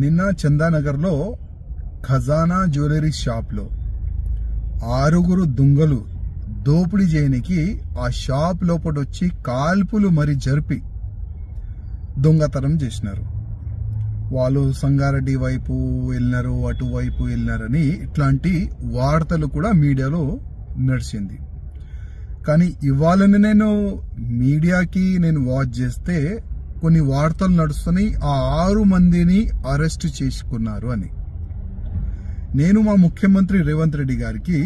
నిన్న చందానగర్ లో ఖజానా జ్యువెలరీ షాప్ లో 6 దొంగలు దోపిడీ చేయనికి ఆ షాప్ లోపటొచ్చి కాల్పులు మరి జరిపి దొంగతనం చేసినారు. వాళ్ళు సంగారెడ్డి వైపు వెళ్ళినారు, అటువైపు వెళ్ళినారని ఇట్లాంటి వార్తలు కూడా మీడియాలో నడిచింది. కానీ ఇవాళని నేను మీడియాకి వాచ్ చేస్తే కొన్ని వార్తలు నడుస్తున్నాయి, ఆ 6 మందిని అరెస్ట్ చేసుకున్నారు అని. నేను మా ముఖ్యమంత్రి రేవంత్ రెడ్డి గారికి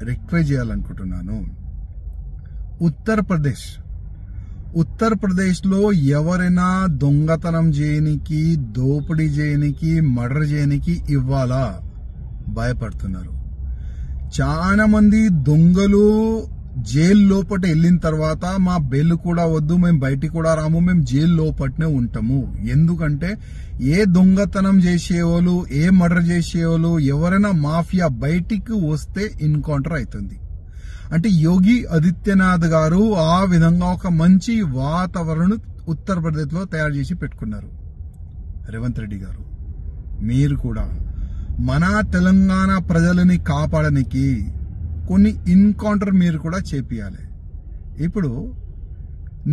రిక్వెస్ట్ చేయాలనుకుంటున్నాను. ఉత్తరప్రదేశ్ లో ఎవరైనా దొంగతనం చేయనికి, దోపిడీ చేయనికి, మర్డర్ చేయనికి ఇవ్వాలా భయపడుతున్నారు. చాలా మంది దొంగలు జైలు లోపట వెళ్ళిన తర్వాత మా బెయిల్ కూడా వద్దు, మేము బయటికి కూడా రాము, మేము జైలు లోపటనే ఉంటాము. ఎందుకంటే ఏ దొంగతనం చేసేవాళ్ళు, ఏ మర్డర్ చేసేవాళ్ళు, ఎవరైనా మాఫియా బయటికి వస్తే ఎన్కౌంటర్ అవుతుంది. అంటే యోగి ఆదిత్యనాథ్ గారు ఆ విధంగా ఒక మంచి వాతావరణం ఉత్తరప్రదేశ్ లో తయారు చేసి పెట్టుకున్నారు. రేవంత్ రెడ్డి గారు, మీరు కూడా మన తెలంగాణ ప్రజలని కాపాడడానికి కొన్ని ఎన్కౌంటర్ మీరు కూడా చేపియాలి. ఇప్పుడు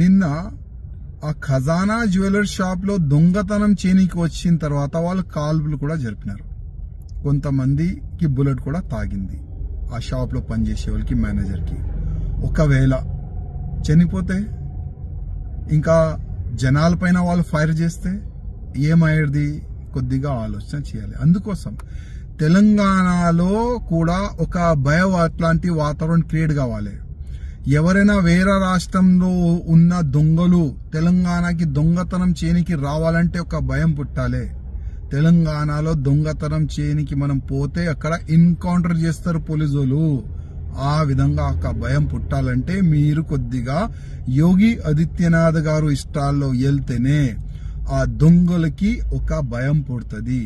నిన్న ఆ ఖజానా జ్యువెలరీ షాప్ లో దొంగతనం చేయనికి వచ్చిన తర్వాత వాళ్ళు కాల్పులు కూడా జరిపినారు. కొంతమందికి బుల్లెట్ కూడా తాగింది ఆ షాప్ లో పనిచేసే వాళ్ళకి, మేనేజర్ కి. ఒకవేళ చనిపోతే ఇంకా జనాల పైన వాళ్ళు ఫైర్ చేస్తే ఏమయ్యేది? కొద్దిగా ఆలోచన చేయాలి. అందుకోసం తెలంగాణలో కూడా ఒక భయం అట్లాంటి వాతావరణం క్రియేట్ కావాలి. ఎవరైనా వేరే రాష్ట్రంలో ఉన్న దొంగలు తెలంగాణకి దొంగతనం చేయనికి రావాలంటే ఒక భయం పుట్టాలి. తెలంగాణలో దొంగతనం చేయనికి మనం పోతే అక్కడ ఎన్కౌంటర్ చేస్తారు పోలీసులు. ఆ విధంగా ఒక భయం పుట్టాలంటే మీరు కొద్దిగా యోగి ఆదిత్యనాథ్ గారు ఇష్టాల్లో వెళ్తేనే ఆ దొంగలకి ఒక భయం పుడుతుంది.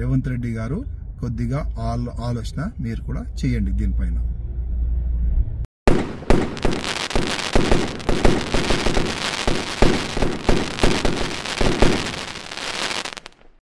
రేవంత్ రెడ్డి గారు కొద్దిగా ఆలోచన మీరు కూడా చేయండి దీనిపైన.